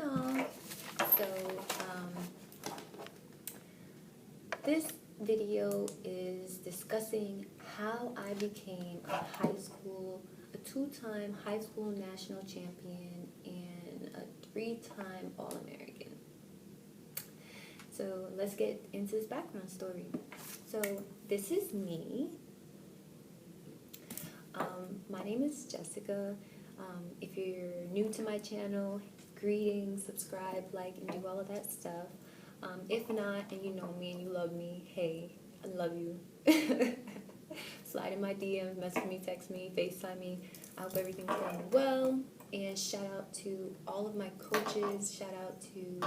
y'all. So, this video is discussing how I became a two-time high school national champion and a three-time All-American. So let's get into this background story. So this is me. My name is Jessica. If you're new to my channel, greetings, subscribe, like, and do all of that stuff. If not, and you know me and you love me, hey, I love you. Slide in my DMs, message me, text me, FaceTime me. I hope everything's going well. And shout out to all of my coaches. Shout out to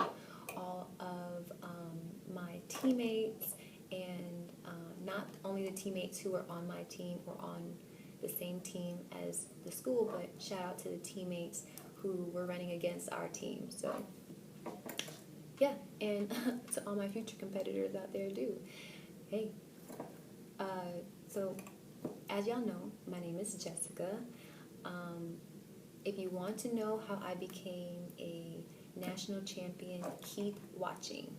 all of my teammates, and not only the teammates who are on my team or on the same team as the school, but shout out to the teammates who were running against our team. So yeah, and to all my future competitors out there too. Hey, so as y'all know, my name is Jessica. If you want to know how I became a national champion, keep watching.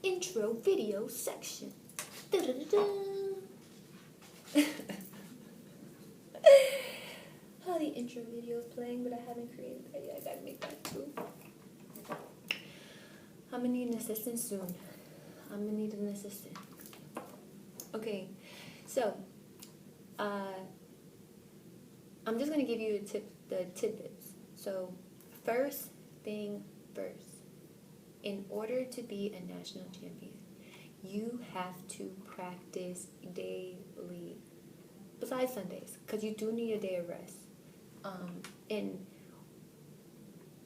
Intro video section. Oh, the intro video is playing, but I haven't created that yet. I gotta make that too. I'm gonna need an assistant soon. I'm gonna need an assistant. Okay, so I'm just gonna give you the tidbits. So first thing first, in order to be a national champion, you have to practice daily, besides Sundays, because you do need a day of rest. And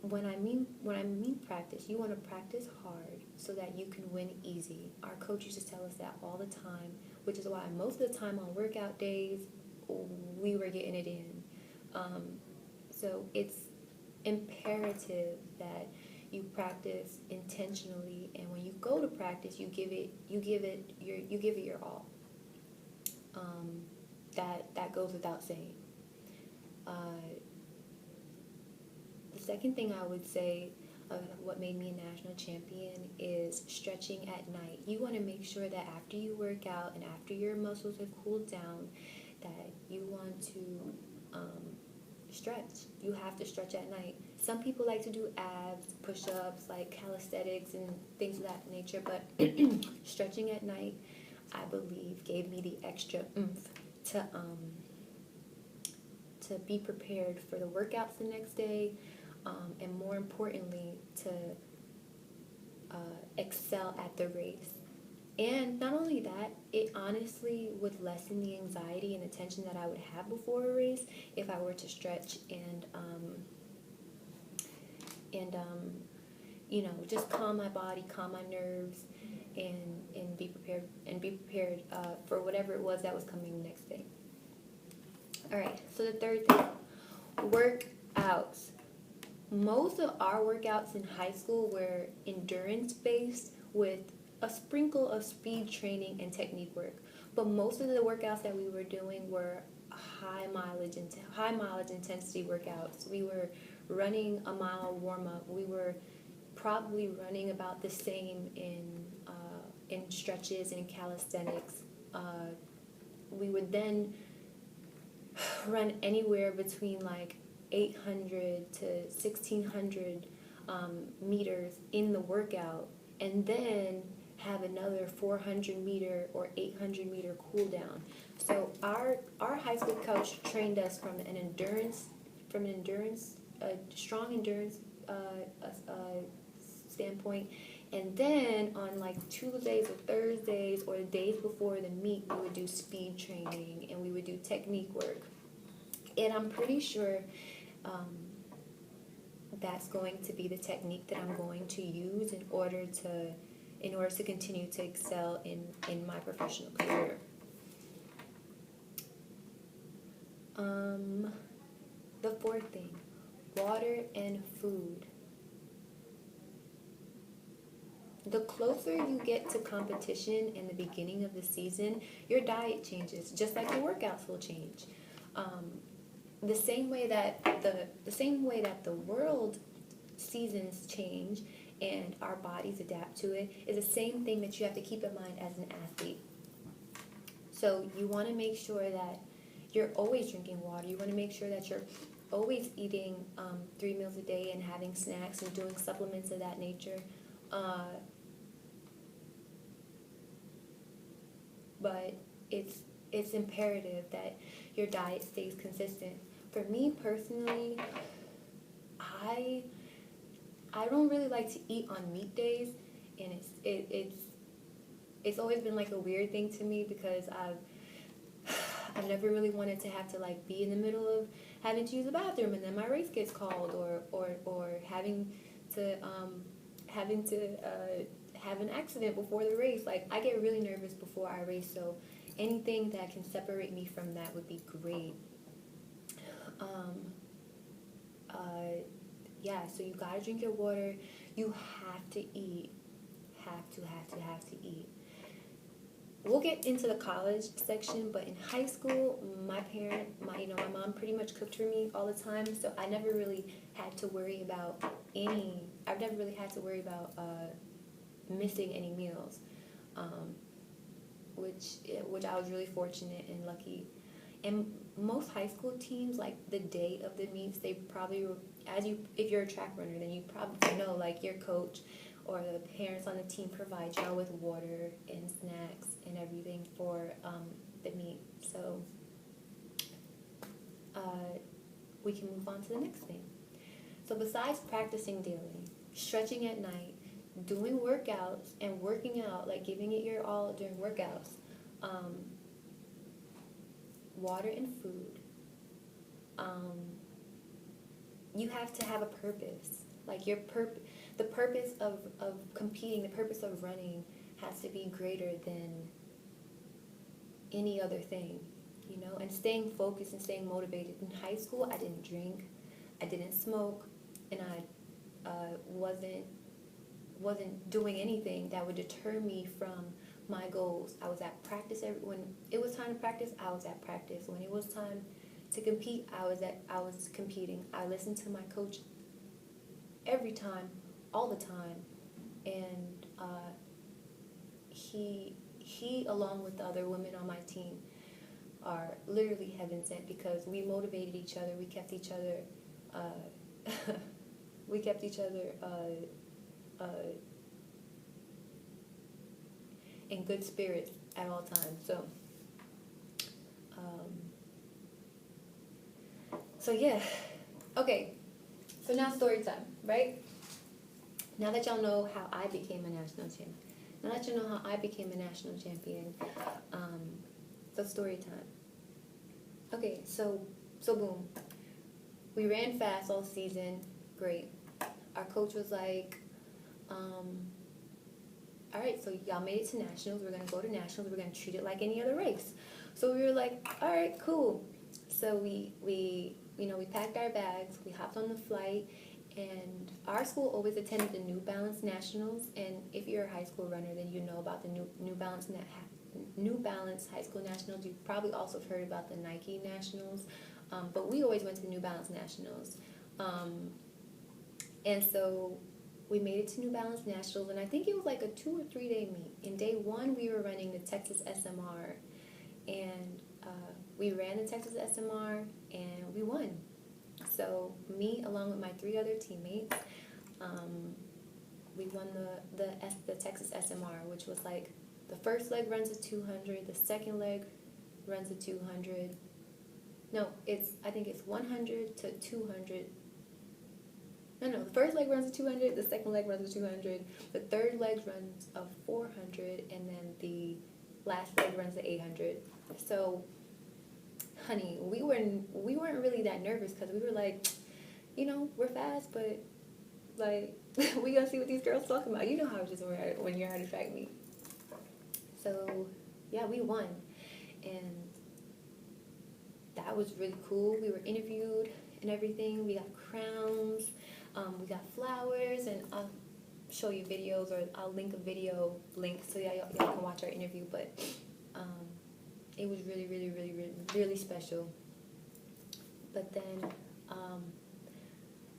when I mean practice, you want to practice hard so that you can win easy. Our coach used to tell us that all the time, which is why most of the time on workout days, we were getting it in. So it's imperative that you practice intentionally, and when you go to practice, you give it your all. That goes without saying. The second thing I would say of what made me a national champion is stretching at night. You want to make sure that after you work out and after your muscles have cooled down, that you want to stretch. You have to stretch at night. Some people like to do abs, push-ups, like calisthenics and things of that nature, but stretching at night, I believe, gave me the extra oomph to be prepared for the workouts the next day, and more importantly, to excel at the race. And not only that, it honestly would lessen the anxiety and the tension that I would have before a race if I were to stretch and just calm my body, calm my nerves, and be prepared for whatever it was that was coming the next day. All right, so the third thing, workouts. Most of our workouts in high school were endurance-based with a sprinkle of speed training and technique work. But most of the workouts that we were doing were high mileage intensity workouts. We were running a mile warm-up. We were probably running about the same in stretches and calisthenics. We would then run anywhere between like 800 to 1600 meters in the workout, and then have another 400 meter or 800 meter cool down. So our high school coach trained us from a strong endurance standpoint. And then on like Tuesdays or Thursdays or the days before the meet, we would do speed training and we would do technique work. And I'm pretty sure that's going to be the technique that I'm going to use in order to continue to excel in my professional career. The fourth thing, water and food. The closer you get to competition in the beginning of the season, your diet changes, just like your workouts will change. the same way that the world seasons change and our bodies adapt to it is the same thing that you have to keep in mind as an athlete. So you want to make sure that you're always drinking water. You want to make sure that you're always eating 3 meals a day and having snacks and doing supplements of that nature. But it's imperative that your diet stays consistent. For me personally, I don't really like to eat on meat days, and it's always been like a weird thing to me because I've never really wanted to have to like be in the middle of having to use the bathroom and then my race gets called, or having to have an accident before the race. Like, I get really nervous before I race, so anything that can separate me from that would be great. Yeah, so you gotta drink your water. You have to eat. Have to eat. We'll get into the college section, but in high school, my mom pretty much cooked for me all the time, so I never really had to worry about missing any meals, which I was really fortunate and lucky. And most high school teams, like the day of the meets, they probably, if you're a track runner, then you probably know, like, your coach or the parents on the team provide y'all with water and snacks and everything for the meet. So we can move on to the next thing. So besides practicing daily, stretching at night, doing workouts and working out, like giving it your all during workouts, water and food, you have to have a purpose. Like, the purpose of competing, the purpose of running has to be greater than any other thing, and staying focused and staying motivated. In high school, I didn't drink, I didn't smoke, and I wasn't doing anything that would deter me from my goals. I was at practice when it was time to practice. I was at practice. When it was time to compete, I was competing. I listened to my coach every time, all the time, and he along with the other women on my team are literally heaven sent, because we motivated each other. We kept each other in good spirits at all times. So yeah, okay. So now story time, right? Now that y'all know how I became a national champion. Now that you know how I became a national champion, so story time. Okay, so boom. We ran fast all season, great. Our coach was like, all right, so y'all made it to nationals. We're gonna go to nationals. We're gonna treat it like any other race. So we were like, all right, cool. So we packed our bags. We hopped on the flight, and our school always attended the New Balance Nationals. And if you're a high school runner, then you know about the New Balance High School Nationals. You probably also heard about the Nike Nationals, but we always went to the New Balance Nationals. And so we made it to New Balance Nationals, and I think it was like a 2 or 3 day meet. In day one, we were running the Texas SMR, and we ran the Texas SMR, and we won. So me, along with my 3 other teammates, we won the Texas SMR, which was like the first leg runs at 200, the second leg runs at 200. No, I think it's 100 to 200. No, the first leg runs at 200, the second leg runs at 200, the third leg runs of 400, and then the last leg runs at 800. So, honey, we weren't really that nervous, because we were like, we're fast, but like, we gonna see what these girls talking about. You know how it is when you're at a track meet. So yeah, we won, and that was really cool. We were interviewed and everything. We got crowns, we got flowers, and I'll show you videos, or I'll link a video link so y'all can watch our interview. But it was really, really, really, really, really special. But then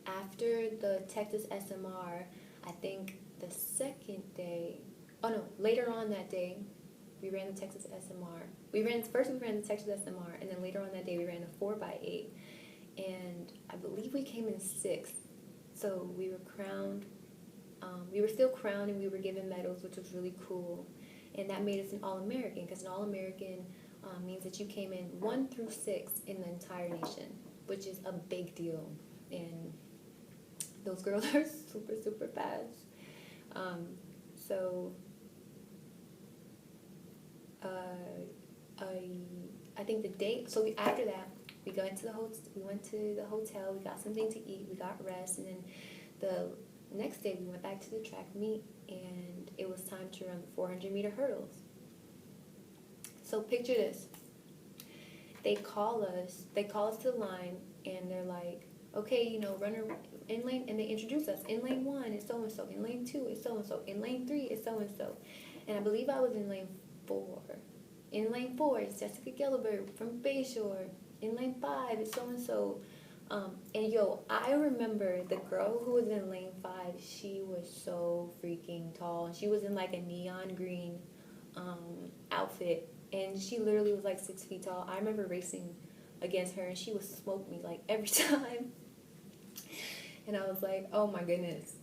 after the Texas SMR, I think the second day, oh no, later on that day, we ran the Texas SMR. We ran the Texas SMR, and then later on that day we ran a 4x8, and I believe we came in sixth. So we were crowned. We were still crowned, and we were given medals, which was really cool, and that made us an All-American, because an All-American means that you came in 1 through 6 in the entire nation, which is a big deal, and those girls are super, super fast. So I think the day, so after that, we went to the hotel, we got something to eat, we got rest, and then the next day we went back to the track meet, and it was time to run the 400-meter hurdles. So picture this. They call us to the line, and they're like, okay, runner in lane, and they introduce us. In lane 1 is so-and-so, in lane 2 is so-and-so, in lane 3 is so-and-so. And I believe I was in lane 4. In lane 4 is Jessica Gilbert from Bayshore. In lane 5 is so-and-so. And I remember the girl who was in lane 5, she was so freaking tall. And she was in like a neon green outfit. And she literally was like 6 feet tall. I remember racing against her, and she would smoke me like every time. And I was like, oh my goodness.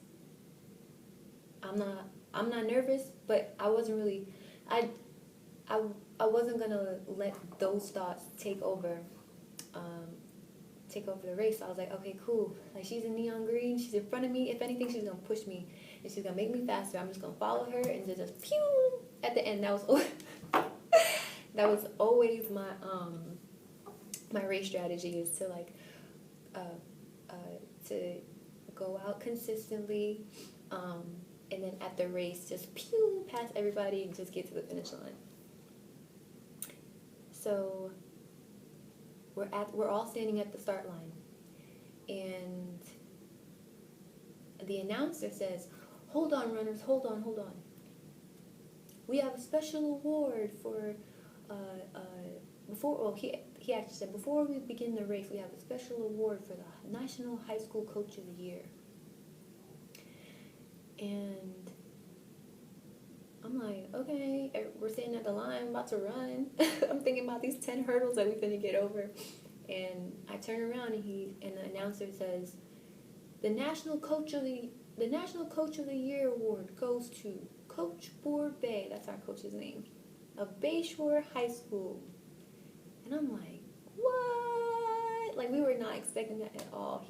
I'm not nervous, but I wasn't really, I wasn't gonna let those thoughts take over the race. So I was like, okay, cool. Like, she's in neon green, she's in front of me. If anything, she's gonna push me, and she's gonna make me faster. I'm just gonna follow her, and just pew at the end. That was always my my race strategy, is to like to go out consistently, and then at the race just pew past everybody and just get to the finish line. So we're all standing at the start line, and the announcer says, hold on, runners, hold on. We have a special award for he actually said, before we begin the race, we have a special award for the National High School Coach of the Year. And I'm like, okay, we're standing at the line, about to run. I'm thinking about these 10 hurdles that we're gonna get over. And I turn around, and the announcer says, the National Coach of the Year award goes to Coach Borbet, that's our coach's name, of Bayshore High School. And I'm like, what? Like, we were not expecting that at all.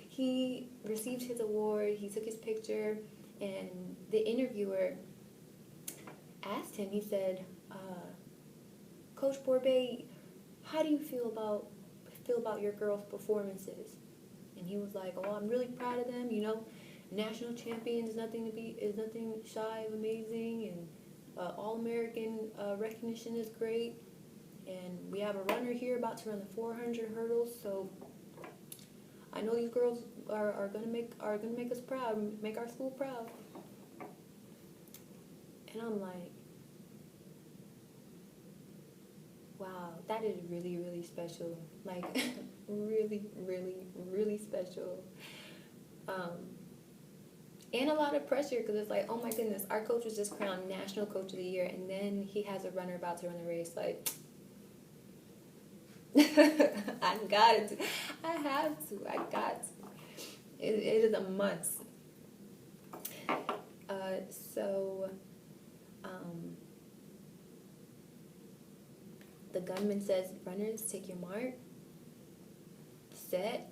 He received his award, he took his picture, and the interviewer asked him, he said, Coach Borbet, how do you feel about your girls' performances? And he was like, oh, I'm really proud of them, national champion is nothing shy of amazing, and All-American recognition is great, and we have a runner here about to run the 400 hurdles, so I know these girls are gonna make us proud, make our school proud. And I'm like, wow, that is really, really special. Like, really, really, really special. And a lot of pressure, because it's like, oh my goodness, our coach was just crowned National Coach of the Year, and then he has a runner about to run the race. Like, I got to. It is a must. So the gunman says, runners, take your mark, set,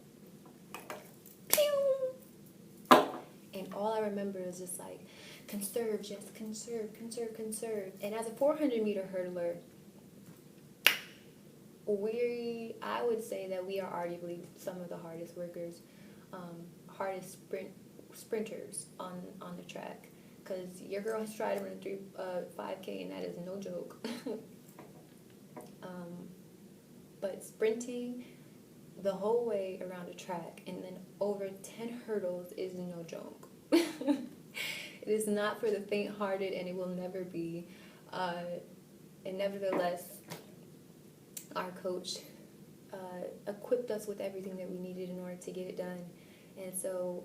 pew! And all I remember is just like, conserve, just conserve. And as a 400-meter hurdler, I would say that we are arguably some of the hardest workers, hardest sprinters on the track. Because your girl has tried to run a 5K, and that is no joke. But sprinting the whole way around a track and then over 10 hurdles is no joke. It is not for the faint-hearted, and it will never be. And nevertheless, our coach equipped us with everything that we needed in order to get it done. And so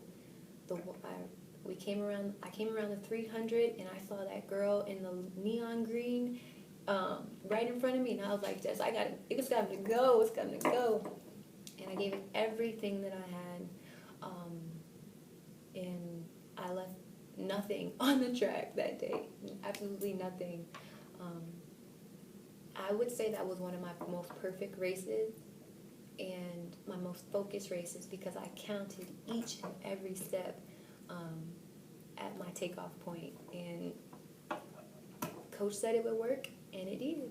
I came around the 300, and I saw that girl in the neon green right in front of me, and I was like, Jess, it's got to go, it's got to go. And I gave it everything that I had, and I left nothing on the track that day, absolutely nothing. I would say that was one of my most perfect races and my most focused races, because I counted each and every step at my takeoff point, and coach said it would work, and it did.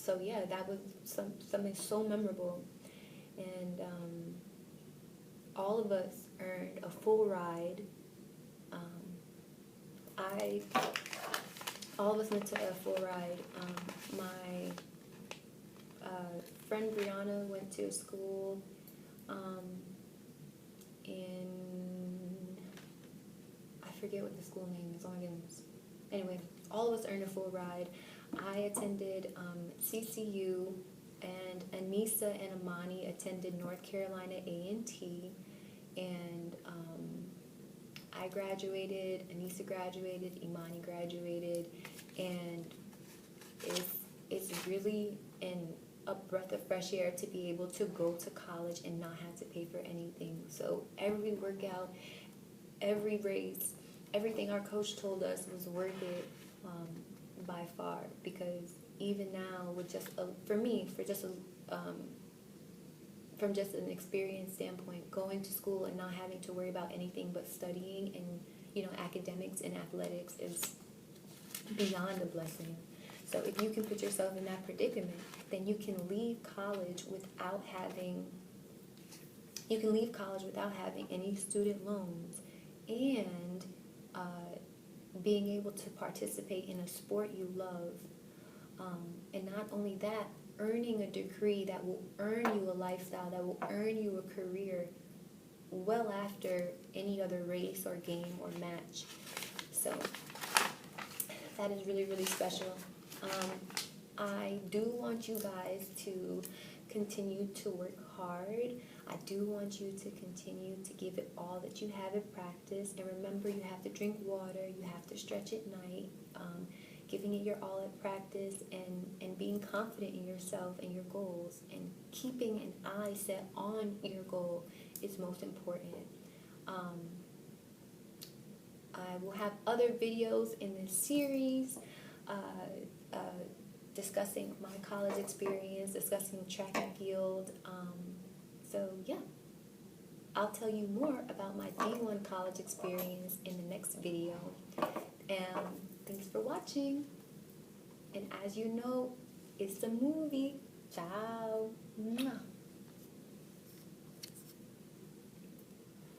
So yeah, that was something so memorable, and all of us earned a full ride. All of us went to a full ride. My friend Brianna went to school in, I forget what the school name is, oh my goodness. Anyway, all of us earned a full ride. I attended CCU, and Anissa and Amani attended North Carolina A&T, and I graduated, Anissa graduated, Imani graduated, and it's really a breath of fresh air to be able to go to college and not have to pay for anything. So every workout, every race, everything our coach told us was worth it by far, because even now, with from just an experience standpoint, going to school and not having to worry about anything but studying and, academics and athletics is beyond a blessing. So if you can put yourself in that predicament, then you can leave college without having any student loans, and being able to participate in a sport you love, and not only that, earning a degree that will earn you a lifestyle, that will earn you a career well after any other race or game or match. So that is really, really special. I do want you guys to continue to work hard. I do want you to continue to give it all that you have in practice. And remember, you have to drink water, you have to stretch at night, giving it your all at practice, and being confident in yourself and your goals, and keeping an eye set on your goal is most important. I will have other videos in this series discussing my college experience, discussing track and field. So yeah, I'll tell you more about my D1 college experience in the next video. And thanks for watching. And as you know, it's a movie. Ciao. Mwah.